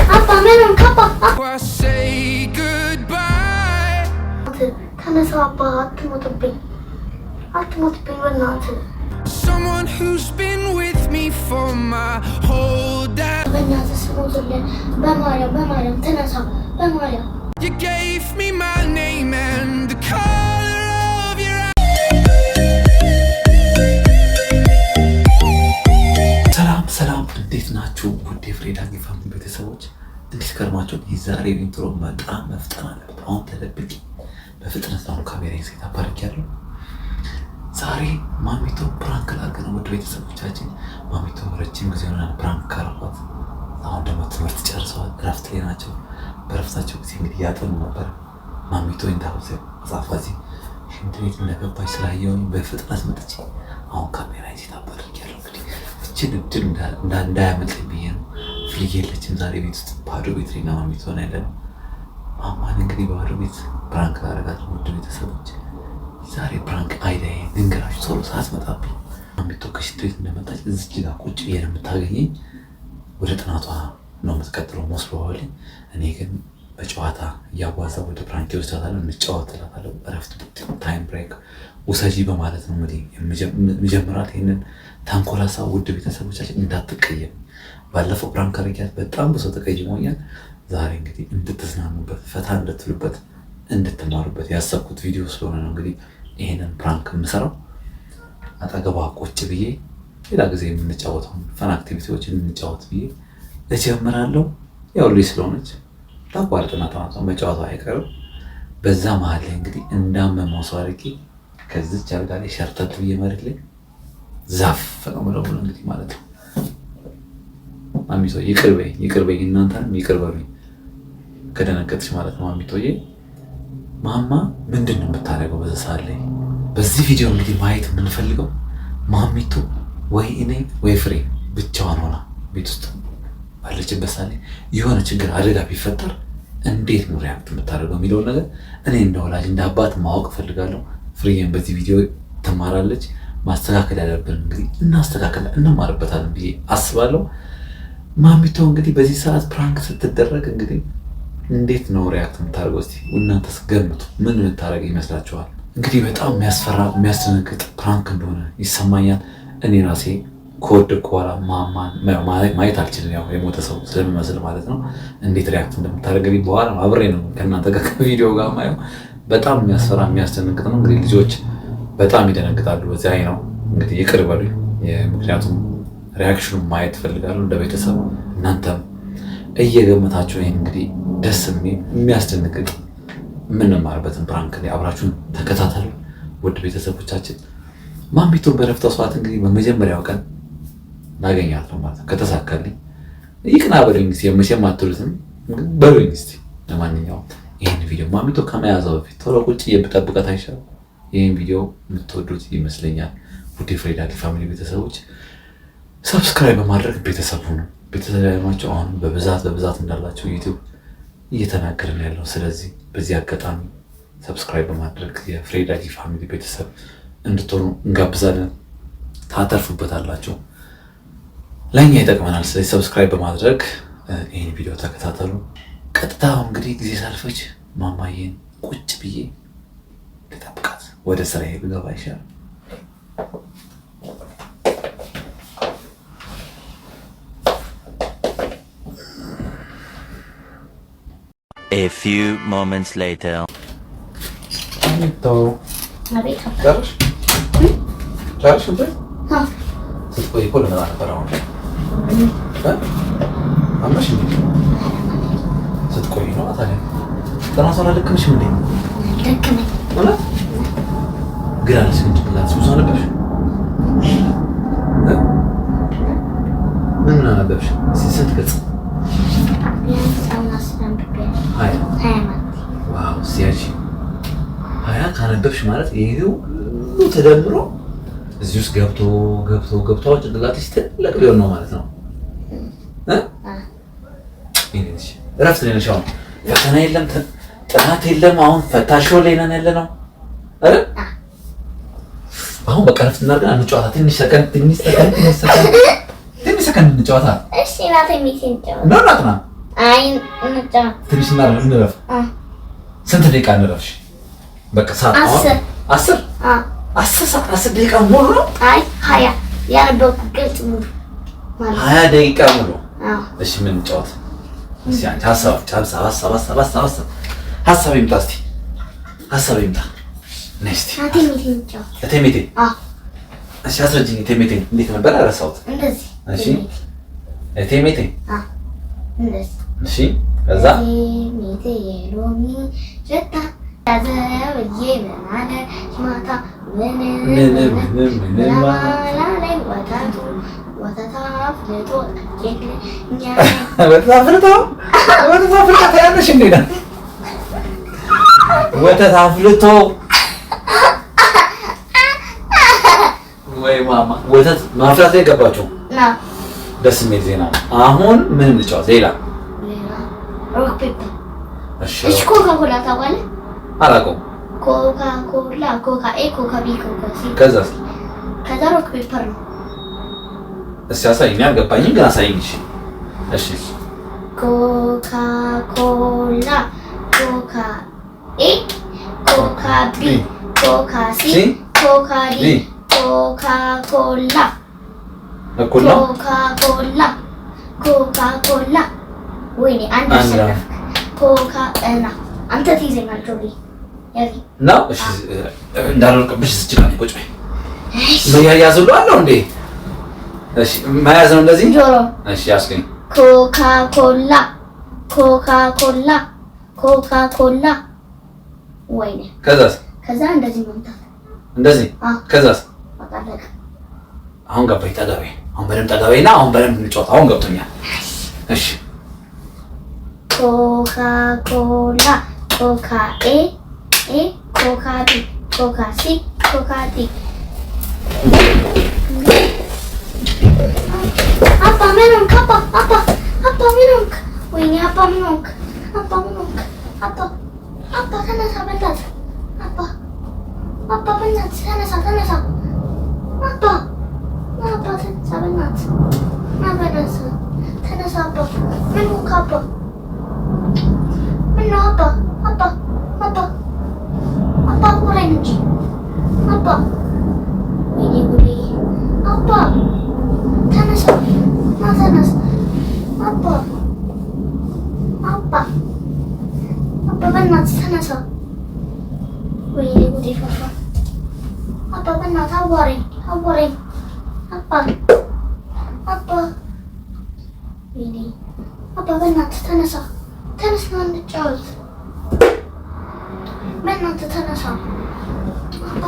아빠 매는 가봐. 탄에서 아빠 아트모토빙 나한테. Someone who's been with me for my whole day. 맨날 스모들래 매마려 탄에서 매마려. You gave me my name and the color of your eyes. ሰላም እንዴት ናችሁ? ውድ የፍሬዳ ፋሚሊ ቤተሰቦች እንዴት ከርማችሁ? የዛሬ ኢንትሮ በጣም መፍጠን አለበት። አሁን ተደብቄ በፍጥነት ነው ካሜራዬን ሴት አድርጌያለሁ። ዛሬ ማሚቶ ፕራንክ ላድርግ ነው። ውድ ቤተሰቦቻችን ማሚቶ ረጅም ጊዜ ሆናል ፕራንክ ካረኳት። አሁን ደግሞ ትምህርት ጨርሰዋል፣ እረፍት ላይ ናቸው። በእረፍታቸው ጊዜ እንግዲህ ያጠኑ ነበር። ማሚቶ እንዳውዘ ጻፋዚ ሽንት ቤት እንደገባች ስላየሁኝ በፍጥነት መጥቼ አሁን ካሜራዬን ሴት አድርጌያለሁ። እንግዲህ እችን እድል እንዳያመልጠኝ ብዬ ነው። ፍልጌ የለችም ዛሬ ቤት ውስጥ ባዶ ቤት ላይ ነው ማሚቶ ነው ያለነው። ማማን እንግዲህ ባዶ ቤት ፕራንክ ላደርጋት ነው። ውድ ቤተሰቦች ዛሬ ፕራንክ አይዲያ ልንገራችሁ። ቶሎ ሰዓት መጣብኝ። ማሚቶ ከሽንት ቤት እንደመጣች እዚች ጋር ቁጭ ብዬ ነው የምታገኘኝ። ወደ ጥናቷ ነው የምትቀጥለው መስሎዋል። እኔ ግን በጨዋታ እያዋዛ ወደ ፕራንክ ይወስዳታለሁ። እንጫወት እላታለሁ። እረፍት ታይም ብሬክ ውሰጂ በማለት ነው እንግዲህ የምጀምራት። ይህንን ታንኮላሳ ውድ ቤተሰቦቻችን እንዳትቀየም። ባለፈው ፕራንክ አድርጊያት በጣም ብዙ ተቀይሞኛል። ዛሬ እንግዲህ እንድትዝናኑበት ፈታ እንድትሉበት እንድትማሩበት ያሰብኩት ቪዲዮ ስለሆነ ነው እንግዲህ ይሄንን ፕራንክ የምሰራው። አጠገቧ ቁጭ ብዬ ሌላ ጊዜ የምንጫወተው ፈን አክቲቪቲዎችን እንጫወት ብዬ እጀምራለሁ። ያው ልጅ ስለሆነች ታቋርጥና ተማቷን መጫወቷ አይቀርም። በዛ መሀል ላይ እንግዲህ እንዳመመው ሰው አድርጌ ከዚች አልጋ ላይ ሸርተት ብዬ መሬት ላይ ዛፍ ነው ምለው እንግዲህ ማለት ነው። ማሚቶ ይቅር በይ እናንተንም ይቅር በሉኝ ከደነገጥሽ ማለት ነው። ማሚቶዬ ማማ ምንድን ነው የምታደርገው በዛ ሰዓት ላይ? በዚህ ቪዲዮ እንግዲህ ማየት የምንፈልገው ማሚቶ ወይ እኔ ወይ ፍሬ ብቻዋን ሆና ቤት ውስጥ ባለችበት ሰዓት ላይ የሆነ ችግር አደጋ ቢፈጠር እንዴት ነው ሪያክት የምታደርገው የሚለውን ነገር እኔ እንደ ወላጅ እንደ አባት ማወቅ እፈልጋለሁ። ፍሬዬን በዚህ ቪዲዮ ትማራለች። ማስተካከል ያለብን እንግዲህ እናስተካከል እንማርበታለን ብዬ አስባለሁ። ማሚቶ እንግዲህ በዚህ ሰዓት ፕራንክ ስትደረግ እንግዲህ እንዴት ነው ሪያክት የምታደርገው? እስቲ እናንተስ ገምቱ። ምን የምታደርግ ይመስላችኋል? እንግዲህ በጣም የሚያስፈራ የሚያስደነግጥ ፕራንክ እንደሆነ ይሰማኛል። እኔ ራሴ ከወደድኩ በኋላ ማማን ማየት አልችልም። ያው የሞተ ሰው ስለሚመስል ማለት ነው። እንዴት ሪያክት እንደምታደርግ በኋላ አብሬ ነው ከእናንተ ጋር ከቪዲዮ ጋር ማየው። በጣም የሚያስፈራ የሚያስደነግጥ ነው። እንግዲህ ልጆች በጣም ይደነግጣሉ። በዚህ አይ ነው እንግዲህ ይቅር በሉኝ። ምክንያቱም ሪያክሽኑን ማየት ፈልጋለሁ እንደ ቤተሰብ። እናንተም እየገመታችሁ ይሄን እንግዲህ ደስ የሚያስደነግጥ የምንማርበትን ፕራንክ ላይ አብራችሁን ተከታተሉ ውድ ቤተሰቦቻችን። ማሚቶን በረፍታ ሰዓት እንግዲህ በመጀመሪያው ቀን ላገኛት ነው ማለት ነው። ከተሳካልኝ ይቅና በሉኝ እስኪ። መቼም አትሉትም በሉኝ እስኪ። ለማንኛውም ይህን ቪዲዮ ማሚቶ ከመያዛው በፊት ቶሎ ቁጭ እየጠብቀት አይሻልም? ይህን ቪዲዮ የምትወዱት ይመስለኛል። ውድ የፍሬዳ ፋሚሊ ቤተሰቦች ሰብስክራይብ በማድረግ ቤተሰቡ ነው ቤተሰባቸው አሁን በብዛት እንዳላቸው ዩቲዩብ እየተናገርን ያለው። ስለዚህ በዚህ አጋጣሚ ሰብስክራይብ በማድረግ የፍሬዳ ፋሚሊ ቤተሰብ እንድትሆኑ እንጋብዛለን። ታተርፉበታላችሁ፣ ለእኛ ይጠቅመናል። ስለዚህ ሰብስክራይብ በማድረግ ይህን ቪዲዮ ተከታተሉ። ቀጥታ እንግዲህ ጊዜ ሳልፈጅ ማማዬን ቁጭ ብዬ ልጠብቃት ወደ ስራዬ ብገባ ይሻላል። A few moments later. ጨርሽ እንዴ? ስትቆይ እኮ ለምን አልነበረም? አምሽ እንዴ? ስትቆይ ነው ታዲያ። ተራሷን አልደከመሽም እንዴ? ደከመኝ ማለት ግን አለሽ እንጂ ብላስ ብዙ አነበብሽ? ምን አነበብሽ? ስንት ገጽ? ዋው ሲያጂ 20 ካነበብሽ ማለት ይሄው ሁሉ ተደምሮ እዚህ ውስጥ ገብቶ ጭንቅላትሽ ትልቅ ሊሆን ነው ማለት ነው። እረፍት ላይ ነሽ። አሁን ፈተና የለም ጥናት የለም። አሁን ፈታሾ ላይ ነን ያለ ነው አይደል? አሁን በቃ እረፍት እናድርግና እንጫወታ። ትንሽ ሰከንድ ሰከንድ እንጫወታ። እሺ ናት የሚሲን ጫወታ ነው ናትና አይ እንጫወት ትንሽ እንረፍ። ስንት ደቂቃ እንረፍሽ? በቃ ሰዓት 10 ሰዓት 10 ደቂቃ ሙሉ ነው። አይ 20 ያነበብኩ ግልጽ ሙሉ 20 ደቂቃ ሙሉ። እሺ ምን እንጫወት? እሺ አንቺ ሀሳብ ይምጣ እስቲ ሀሳብ ይምጣ። ነስቲ እቴሜቴ እሺ አስረጅኝ። እቴሜቴ እንዴት ነበር? አረሳሁት። እንደዚህ እሺ እቴሜቴ እንደዚህ እሺ ከዛ እቴሜቴ የሎሚ ሸታ ያዘብዬ ምናለ ማታ ምን ላይ ወተት አፍልቶ ያለሽ እንዴ? ወተት አፍልቶ ወይ ማማ ወተት ማፍላት ላይ ገባችሁ? ደስ የሚል ዜና ነው። አሁን ምን እንጫወት? ሌላ ሮክ ፔፐር። እሺ ኮካ ኮላ ታውቃለህ? አላውቀውም። ኮካ ኮላ ኮካ ኤ ኮካ ቢ ኮካ ሲ ከዛ ሮክ ፔፐር ነው። እስኪ አሳይኝ። አልገባኝም ግን አሳይኝ። እሺ ኮካ ኮላ ኮካ ኤ ኮካ ቢ ኮካ ሲ ኮካ ዲ ኮካ ኮላ እኩል ነው። ኮካ ኮላ ወይኔ አንድ አሸነፍክ። ኮካ እና አንተ ትይዘኛለህ ጆሪ ያዚ ነው። እሺ እንዳልወርቅብሽ ስጭና ቁጭ በይ። መያያዝ ሁሉ አለው እንዴ? እሺ መያዝ ነው እንደዚህ ጆሮ። እሺ ያስገኝ ኮካ ኮላ ወይኔ ከዛ እንደዚህ መምታት እንደዚህ ከዛስ አሁን ገባኝ። ጠጋቤ አሁን በደንብ ጠጋቤና አሁን በደንብ እንጫወት። አሁን ገብቶኛል። እሺ ኮካ ኮላ ኮካ ኤ ኮካ ዲ ኮካ ሲ ኮካ ዲ አባ ምኑን አባ ምኑን ወይኔ አባ ምኑን አባ ተነሳ በእናትህ አባ በእናትህ ተነሳ አባ ተነሳ በእናትህ ተነሳ አባ ምን ሆንክ አባ ምነው አባ ቁራኝ እንጂ አባ ወይኔ ጉዴ አባ ተነሳ አባ በእናትህ ተነሳ ወይኔ ጉዴ ፈፋ አባ በእናትህ አዋረኝ አባ ወይኔ አባ በእናትህ ተነሳ ነው እንጫወት በእናትህ ተነሳ አባ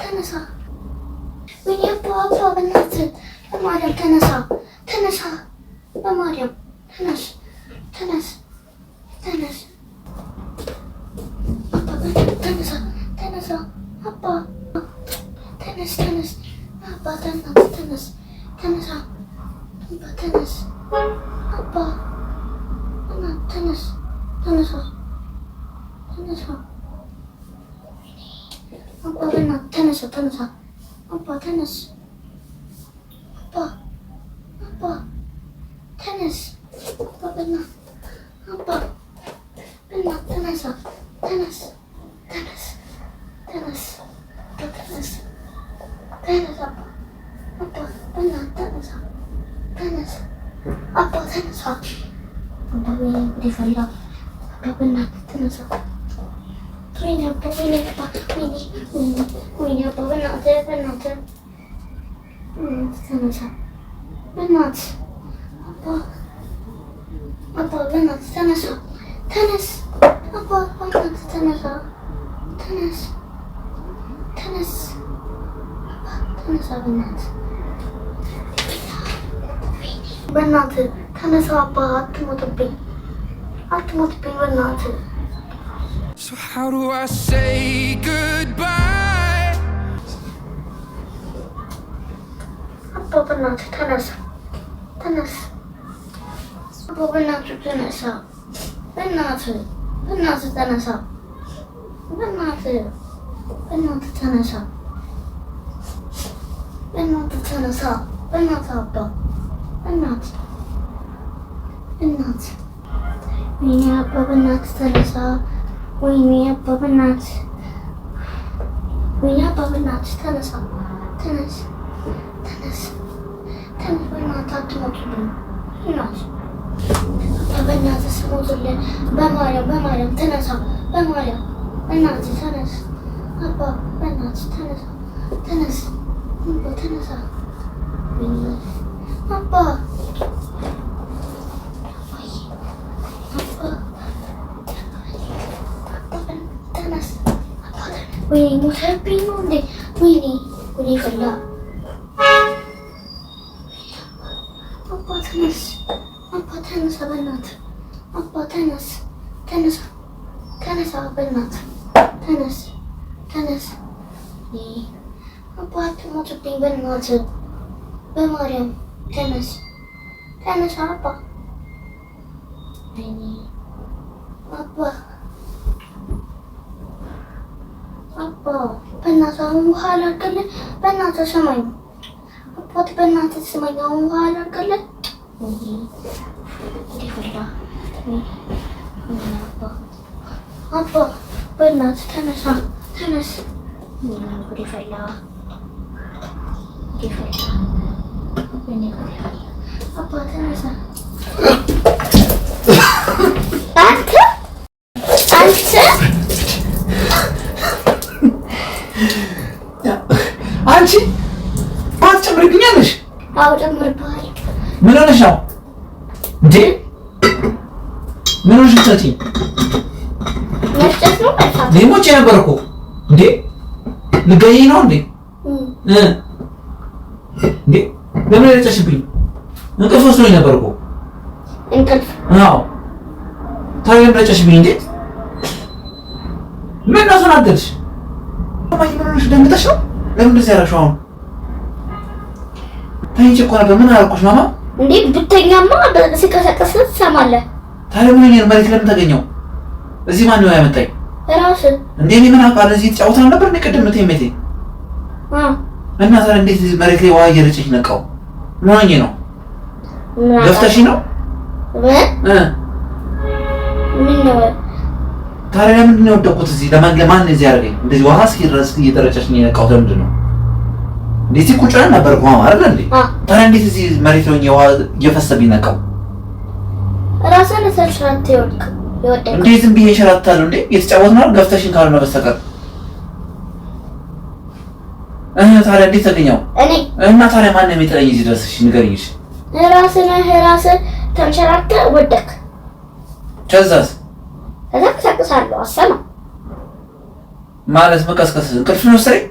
ተነሳ ወይኔ አባ በእናትህ በማርያም ተነሳ በማርያም ተነስ አባ ተነሳ አባ ተነስ አባ ተነስ አባ ተነስ አባ በእናትህ ተነሳ አባ ተነስ አባ ተነስ አባ በእናትህ አባ ተነሳ አባ በእናትህ ተነስ አባ ተነሳ አባ ወይኔ ፈላ አባ በእናትህ ተነሳ ወይኔ አባ በእናትህ ተነሳ በእናትህ አባ በእናትህ ተነሳ አባ በእናትህ ተነሳ በእናትህ ተነሳ አባ አትሞትብኝ በእናትህ So how do I say goodbye? አባ በእናትህ ተነሳ አባ በእናትህ ተነሳ በእናትህ ተነሳ። በእናትህ ተነሳ። በእናትህ ተነሳ። በእናትህ አባ በእናትህ ወይኔ አባ በእናትህ ተነሳ። ወይኔ አባ በእናትህ ተነሳ። ተነስ በእናትህ አትሞትብኝ። በእናትህ ስሞትልህ በማርያም ተነሳ። በማርያም በእናትህ ተነስ። አባ በእናትህ ተነሳ። ተነሳ አባ ተነስ። ወይኔ ሞተብኝ ነው እንዴ? ወይኔ ጉዴ ፈላ። አባ ተነስ። በእናትህ አባ ተነሳ። በእናትህ ተነስ። አባ አትሞትብኝ በእናትህ በማርያም ተነስ አባ። ወይኔ አባ በእናትህ አሁን ውሃ አላልቅልህ። በእናትህ ስማኝ አባት፣ በእናትህ ስማኝ። አሁን ውሃ አላልቅልህ። አባ በእናትህ ተነስ። ጉዴ ፈላ። አባ ተነሳ። አንቺ ትጨምርብኛለሽ? አዎ ጨምርብሃል። ምን ሆነሽ ነው እንዴ? ምን ሆነሽ ብትሰጪኝ? መፍጨት ነው ማለት ሊሞቼ ነበር እኮ እንዴ። ልገይኝ ነው እንዴ? እንዴ ለምን ረጨሽብኝ? እንቅልፍ ወስዶኝ ነበር እኮ። እንቅልፍ? አዎ። ታዲያ ለምን ረጨሽብኝ እንዴ? ምን ነው ተናደድሽ? ማይ ምን ሆነሽ? ደንግጠሽ ነው? ለምን እንደዚህ ያደረግሽው? አሁን ተኝቼ እኮ ነበር። ምን አደረኩሽ ማማ? እንዴ ብተኛማ ሲቀሰቀስ ትሰማለህ። ታዲያ ምን ነው መሬት ለምን ተገኘው? እዚህ ማን ነው ያመጣኝ? እራስህ። እንዴ እኔ ምን አውቃለሁ? እዚህ ተጫውተን ነበር እንዴ ቅድም ተይመቴ? እና ታዲያ እንዴት መሬት ላይ ውሃ እየረጨሽ ነቃው? ምን ሆኜ ነው? ገፍተሽ ነው? ምን ነው? ታዲያ ለምንድን ነው የወደኩት እዚህ? ለማን እዚህ ያደረገኝ? እንደዚህ ውሃ እስኪረስ እየተረጨሽ ነው የነቃው? ለምንድን ነው? እንደዚህ ቁጭ ብለን ነበር እኮ ማማ አይደል እንዴ? ታዲያ እንዴት እዚህ መሬት ላይ ውሃ እየፈሰብኝ ነቃው? ራስህን ተሸራተ ይወድቅ ይወደቅ። እንዴ ዝም ብዬ እሸራታለሁ እንዴ? የተጫወትን ነው ገፍተሽኝ ካልሆነ በስተቀር። ታዲያ እንዴት ተገኘው? እኔ እና ታዲያ ማን ነው የሚጥለኝ እዚህ ድረስ? እሺ ንገሪኝ። እሺ ራስህ ተንሸራተ ወደቅ። ከዛስ? ከዛ ቀሰቅሳለሁ። አሰማ ማለት መቀስቀስ እንቅልፍ ነው ወሰደኝ?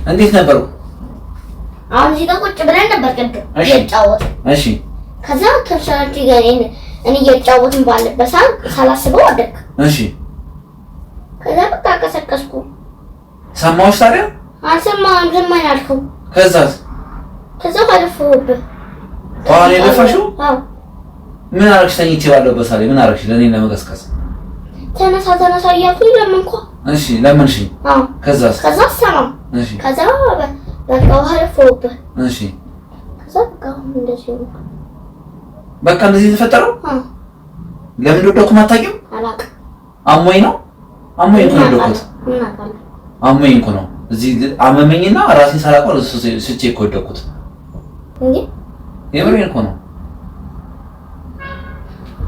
እንዴት ነበሩ? አሁን እዚህ ጋር ቁጭ ብለን ነበር ቅድም እየተጫወትን። እሺ ከዛ ተንሸራተ እኔ እየተጫወትን ባለበት ሰዓት ሳላስበው ወደቅ። እሺ ከዛ በቃ ቀሰቀስኩ። ሰማሁሽ ታዲያ? አልሰማህም? ዝም አልኩ። ከዛስ? ከዛ አለፈሁብህ። አሁን የለፋሽው? አዎ። ምን አደረግሽ? ተኝቼ ባለሁበት ሳለ ምን አደረግሽ? ለእኔ ለመቀስቀስ ተነሳ እያልኩኝ ለመንኳ። እሺ ለመንሽኝ? አዎ። ከዛስ? ከዛ አሰማም። እሺ ከዛ በቃ አለፈሁብህ። እሺ ከዛ በቃ እንደዚህ ነው። በቃ እንደዚህ የተፈጠረው? አዎ። ለምን እንደወደኩ አታውቂም? አላውቅም። አሞኝ ነው እኮ የወደኩት። አሞኝ እኮ ነው። እዚህ አመመኝና ራሴን ሳላውቀው ስቼ እኮ ወደኩት። እንዴ የምሬን እኮ ነው።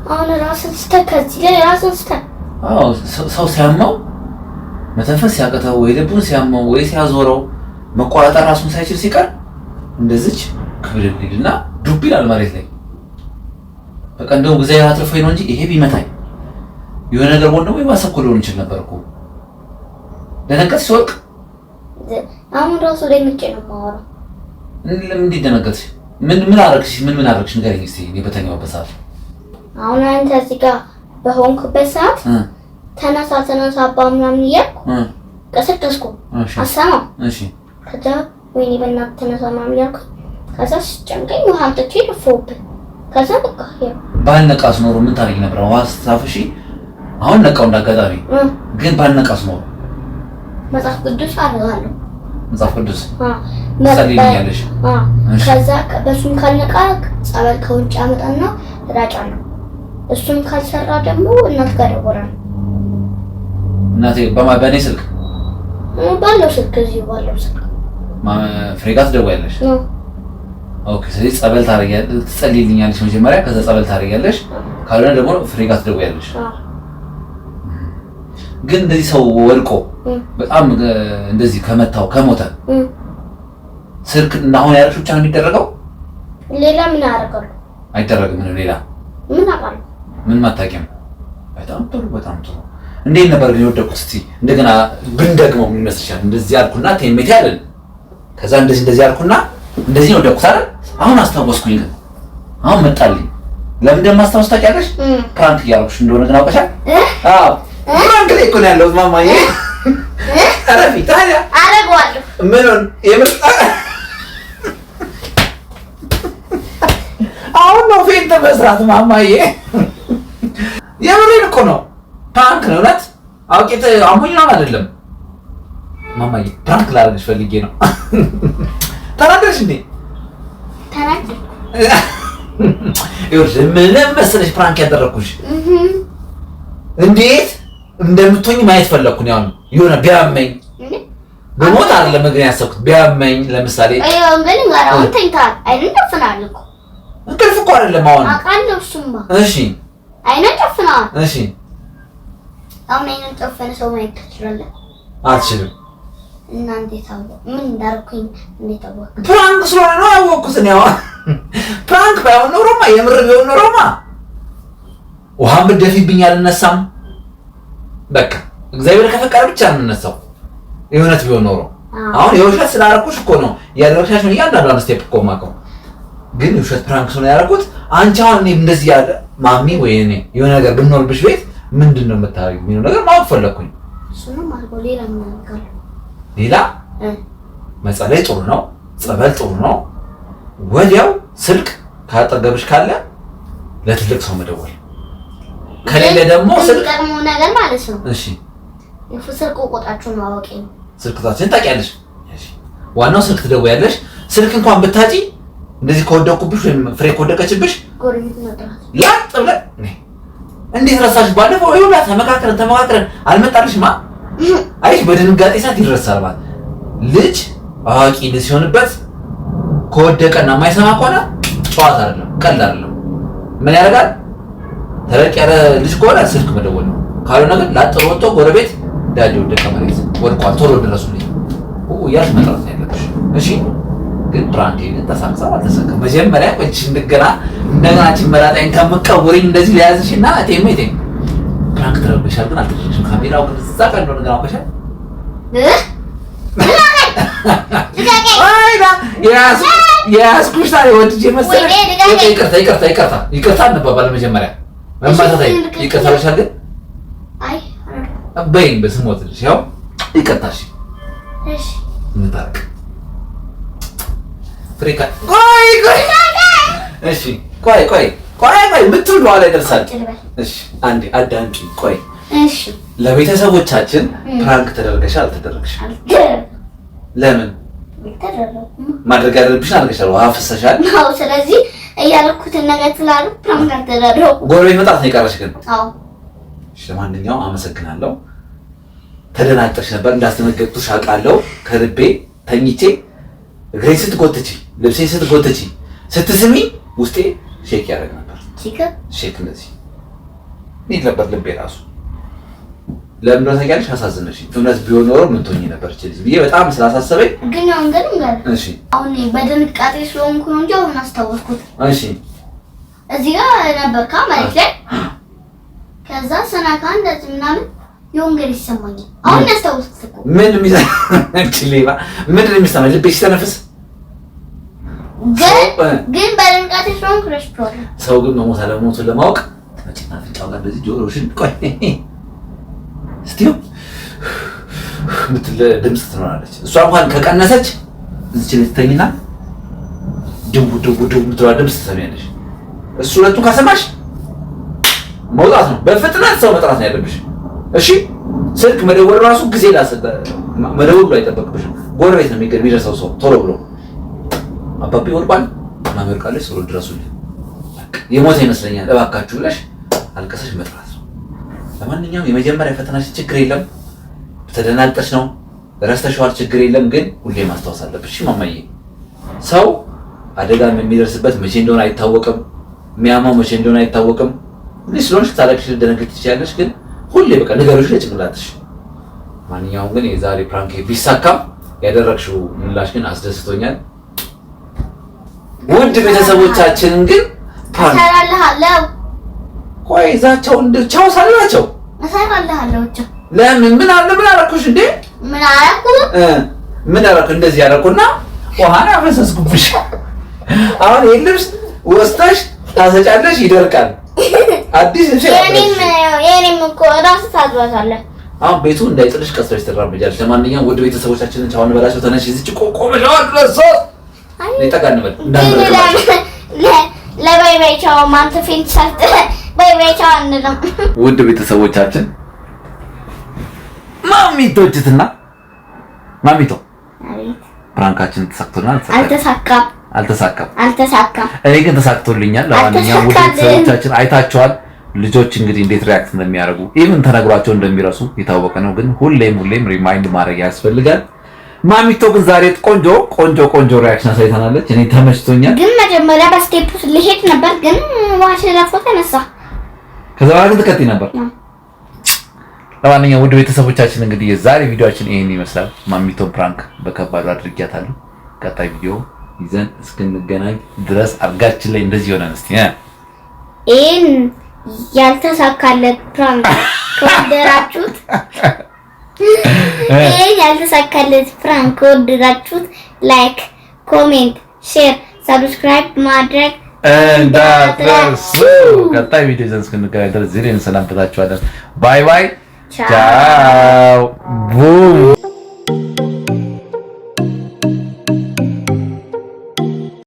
አሁን ራስን ከዚህ ላይ ራስን አዎ ሰው ሲያመው መተንፈስ ሲያቅተው ወይ ልቡን ሲያመው ወይ ሲያዞረው መቆጣጠር ራሱን ሳይችል ሲቀር እንደዚች ክብድል ይልና ዱብ ይላል መሬት ላይ። በቃ እንደው እግዚአብሔር አትርፎኝ ነው እንጂ ይሄ ቢመታኝ የሆነ ነገር ወንድ ነው የባሰ እኮ ሊሆን ይችል ነበር እኮ። ደነገጥሽ ሲወድቅ? አሁን ራሱ ላይ ምንጭ ነው የማወራው። እንዴት ደነገጥሽ? ምን አደረግሽ? ምን አደረግሽ? ንገረኝ እስኪ። እኔ በተኛሁበት ሰዓት አሁን አንተ እዚህ ጋር በሆንክበት ሰዓት ተነሳ አባ ምናምን እያልኩ ቀሰቀስኩ። አሰማም። እሺ ከዛ ወይኔ በእናትህ ተነሳ ምናምን እያልኩ ከዛ ሲጨንቀኝ ውሃ አምጥቼ ደፋሁብህ። ከዛ በቃ ባልነቃስ ኖሮ ምን ታደርጊ ነበር? ውሃ ስታፍሺ አሁን ነቃው እንዳጋጣሚ ግን ባልነቃስ ኖሮ መጽሐፍ ቅዱስ አደርጋለሁ። መጽሐፍ ቅዱስ ጸልይልኛለሽ። ከዛ በሱም ካልነቃ ጸበል ከውጭ አመጣና እራጫለሁ። እሱም ካልሰራ ደግሞ እናት ጋር ደወራለሁ። እናቴ በኔ ስልክ ባለው ስልክ እዚህ ባለው ስልክ ፍሬጋት ደውያለሽ? ኦኬ። ስለዚህ ጸበል ታደርጊያለሽ፣ ትጸልይልኛለሽ መጀመሪያ፣ ከዛ ጸበል ታደርጊያለሽ፣ ካልሆነ ደግሞ ፍሬጋት ደውያለሽ። ግን እንደዚህ ሰው ወድቆ በጣም እንደዚህ ከመታው ከሞተ ስልክ እና አሁን ያልኩሽ ብቻ ነው የሚደረገው? ሌላ ምን አደርጋለሁ? አይደረግም። ሌላ ምን አውቃለሁ? ምን ማታውቂም? በጣም ጥሩ፣ በጣም ጥሩ። እንዴት ነበር ግን የወደቁት? እስቲ እንደገና ብንደግመው ምን ይመስልሻል? እንደዚህ አልኩና ቴሜት ያለን ከዛ እንደዚህ አልኩና እንደዚህ ነው የወደቁት አይደል? አሁን አስታወስኩኝ። ግን አሁን መጣልኝ። ለምን እንደማስታወስ ታውቂያለሽ? ፕራንክ እያደረኩሽ እንደሆነ ግን አውቀሻል? አዎ ፕራንክ ላይ እኮ ነው ያለሁት ማማዬ። አረፊ ታዲያ አደርገዋለሁ። ምኑን የምር አሁን ነው ፌንት መስራት ማማዬ። የምሬን እኮ ነው። ፕራንክ ነው እውነት። አውቄት አሞኝ ነው አይደለም ማማዬ። ፕራንክ ላደርግሽ ፈልጌ ነው። ተናደድሽ እንዴ? ተናደድኩ። ይኸውልሽ ምን መሰለሽ ፕራንክ ያደረኩሽ እንዴት እንደምትሆኝ ማየት ፈለኩ ነው። አሁን የሆነ ቢያመኝ በሞት አይደለም ግን ያሰብኩት ቢያመኝ ለምሳሌ ምን ጋራው ተንታል አይደል? ደፍናል እኮ እንቅልፍ እኮ አይደለም አሁን አውቃለሁ። እሱማ እሺ አይነን ደፍናል። እሺ አሁን አይነን ደፍነ ሰው ማየት ትችላለህ? አልችልም። እና እንዴት አወቅ? ምን እንዳደረኩኝ እንዴት አወቅ? ፕራንክ ስለሆነ ነው ያወቅኩት ነው። ፕራንክ ባይሆን ኖሮማ የምር ቢሆን ኖሮማ ውሃም ብትደፊብኝ አልነሳም። በቃ እግዚአብሔር ከፈቀደ ብቻ ነው የምነሳው። የእውነት ቢሆን ኖሮ አሁን የውሸት ስላደረኩሽ እኮ ነው ያደረግሻቸው እያንዳንዷን ስቴፕ እኮ የማውቀው። ግን የውሸት ፕራንክ ስለሆነ ያደረኩት አንቺ አሁን እኔ እንደዚህ ያለ ማሚ ወይ እኔ የሆነ ነገር ብንኖርብሽ ቤት ምንድን ነው የምታደርጊው የሚለው ነገር ማወቅ ፈለኩኝ። እሱንም አድርጎ ሌላ ምን አደርጋለሁ? ሌላ መጸለይ ጥሩ ነው፣ ጸበል ጥሩ ነው። ወዲያው ስልክ ካጠገብሽ ካለ ለትልቅ ሰው መደወል ከሌለ ደግሞ ስልክ ደግሞ ነገር ማለት ነው። እሺ ስልክ ቁጥራችሁን ማወቅ ነው። ስልክ ቁጥራችሁን ታውቂያለሽ? እሺ ዋናው ስልክ ትደውያለሽ። ስልክ እንኳን ብታጪ እንደዚህ ከወደቁብሽ ወይም ፍሬ ከወደቀችብሽ ጎረቤት መጥራት ላጥ ብለህ እንዴት ረሳሽ? ባለፈው ይሁላ ተመካክረን አልመጣልሽማ። አይሽ በድንጋጤ ሰዓት ይረሳል ማለት ልጅ አዋቂ ልጅ ሲሆንበት ከወደቀና የማይሰማ ከሆነ ጨዋታ አይደለም፣ ቀልድ አይደለም። ምን ያደርጋል? ተለቅ ያለ ልጅ ከሆነ ስልክ መደወል ነው። ካልሆነ ግን ላጥ ወጥቶ ጎረቤት ዳዲ ወደቀ መሬት ወድቋል ቶሎ ድረሱልኝ እያልሽ መጥራት ነው ያለብሽ። እሺ ግን ፕራንክ ተሳክቷል አልተሳካም? መጀመሪያ ቆይሽ እንደገና መላጣይን ከምትቀውሪኝ እንደዚህ ሊያዝሽና እቴሜ ፕራንክ ተረብሻል ግን አልተደረግሽም። ካሜራው ግን እዛ ጋር እንደሆነ ግን አውቀሻል። የያዝኩሽ ታዲያ ወድጄ መሰለሽ። ይቅርታ እንባባል መጀመሪያ መማታታይ ይቅርታ ብለሻል ግን አይ በይኝ በስሞትልሽ ያው ይቅርታሽ እሺ እንታረቅ ፍሬካ ቆይ እሺ ቆይ ምትሉ በኋላ ይደርሳል። እሺ አንዴ አዳምጪ ቆይ እሺ ለቤተሰቦቻችን ፕራንክ ተደረገሻል አልተደረግሽም? ለምን ማድረግ ያለብሽን አድርገሻል። ውሃ ፍሰሻል። አዎ ስለዚህ እያልኩትን ነገር ስላሉ ፕራንክ አልተደረገው። ጎረቤት መጣት ነው የቀረሽ ግን? አዎ እሺ ለማንኛውም አመሰግናለሁ። ተደናግጠሽ ነበር እንዳስደነገጥኩሽ አውቃለሁ። ከልቤ ተኝቼ እግሬን ስትጎትቺ ልብሴን ስትጎትቺ ስትስሚ ውስጤ ሼክ ያደርግ ነበር። ሼክ እንደዚህ እንዴት ነበር ልቤ ራሱ። ለምን ነው ታውቂያለሽ? አሳዝነሽ እውነት ቢሆን ኖሮ ምን ትሆኚ ነበር እቺ ልጅ ብዬ በጣም ስላሳሰበኝ ግን አሁን ግን እሺ አሁን በድንጋጤ ስለሆንኩ ነው እንጂ አሁን አስታወስኩት። እሺ እዚህ ጋር ነበር ማለት ላይ ከዛ ሰናካ እንደዚህ ምናምን የወንጌል ይሰማኛል። አሁን ያስታወስኩት እኮ ምን የሚሰማኝ ልቤ ሲተነፍስ ግን በድንጋጤ ስለሆንኩ ረስቼዋለሁ። ሰው ግን መሞት አለመሞቱን ለማወቅ ተመጭና ፍጫው ጋር እንደዚህ ጆሮሽን ቆይ እስቲው ምትል ድምጽ ትኖራለች። እሷ እንኳን ከቀነሰች እዚች ልትተኝና ድው ምትሏ ድምጽ ትሰሚያለሽ። እሱ ሁለቱ ካሰማሽ መውጣት ነው። በፍጥነት ሰው መጥራት ነው ያለብሽ። እሺ ስልክ መደወል ራሱ ጊዜ መደወሉ አይጠበቅብሽም። ጎረቤት ነው የሚደርሰው ሰው ቶሎ ብሎ አባቢ ወርቋል ማመር ቃል ሰው ድረሱልኝ የሞተ ይመስለኛል እባካችሁ ብለሽ አልቀሰሽ መጥራት ነው። ለማንኛውም የመጀመሪያ ፈተናሽ ችግር የለም ተደናግጠሽ ነው ረስተሽዋል፣ ችግር የለም ግን ሁሌ ማስታወስ አለብሽ። እሺ ማማዬ ሰው አደጋ የሚደርስበት መቼ እንደሆነ አይታወቅም፣ የሚያማው መቼ እንደሆነ አይታወቅም። እንዴ ስለሆነሽ ታለቅሽ ልደነግጥ ትችያለሽ፣ ግን ሁሌ በቃ ንገሮሽ ለጭንቅላትሽ። ማንኛውም ግን የዛሬ ፕራንክ ቢሳካም ያደረግሽው ምላሽ ግን አስደስቶኛል። ውድ ቤተሰቦቻችንን ግን እሰራልሃለሁ። ቆይ ዛቸው ቻው ሳላቸው እሰራልሃለሁ። ለምን ምን አደረኩሽ እንዴ? ምን አደረኩ? እንደዚህ ያደረኩና ውሃን አፈሰስኩብሽ። አሁን ይሄን ልብስ ወስደሽ ታሰጫለሽ፣ ይደርቃል። አዲስ ልብስ የኔም እኮ እራስህ ታጥባታለህ። አሁን ቤቱ እንዳይጥልሽ ቀስ ብለሽ ትራመጃለሽ። ለማንኛውም ውድ ቤተሰቦቻችንን ቻው እንበላቸው። ተነሽ እዚች ቆቆመሻው ድረስ ይጠቃንበል ለባይ ባይ ቻው። ማንተ ፊልም ሰርተ ባይ ባይ ቻው አንልም። ውድ ቤተሰቦቻችን ማሚቶችትና ማሚቶ ፕራንካችን ተሳክቶናል። አልተሳካም። እኔ ግን ተሳክቶልኛል። ለማንኛውም ውድ ቤተሰቦቻችን አይታችኋል ልጆች እንግዲህ እንዴት ሪያክት እንደሚያደርጉ ኢቭን ተነግሯቸው እንደሚረሱ የታወቀ ነው። ግን ሁሌም ሪማይንድ ማድረግ ያስፈልጋል። ማሚቶ ግን ዛሬ ቆንጆ ሪያክሽን አሳይተናለች። እኔ ተመችቶኛል። ግን መጀመሪያ በስቴፕ ልሄድ ነበር፣ ግን ዋሽ ረፎ ተነሳ። ከዛ በኋላ ግን ትቀጥይ ነበር። ለማንኛውም ውድ ቤተሰቦቻችን እንግዲህ የዛሬ ቪዲዮአችን ይሄን ይመስላል። ማሚቶን ፕራንክ በከባዱ አድርጊያታለሁ። ቀጣይ ቪዲዮ ይዘን እስክንገናኝ ድረስ አርጋችን ላይ እንደዚህ ሆነን እስቲ ይሄን ያልተሳካለት ፕራንክ ከወደዳችሁት ላይክ፣ ኮሜንት፣ ሼር፣ ሰብስክራይብ ማድረግ እንዳትረሱ። ቀጣይ ቪዲዮ ይዘን እስክንገናኝ ድረስ ዚሬን ሰላም ብታችኋለን። ባይ ባይ ቻው።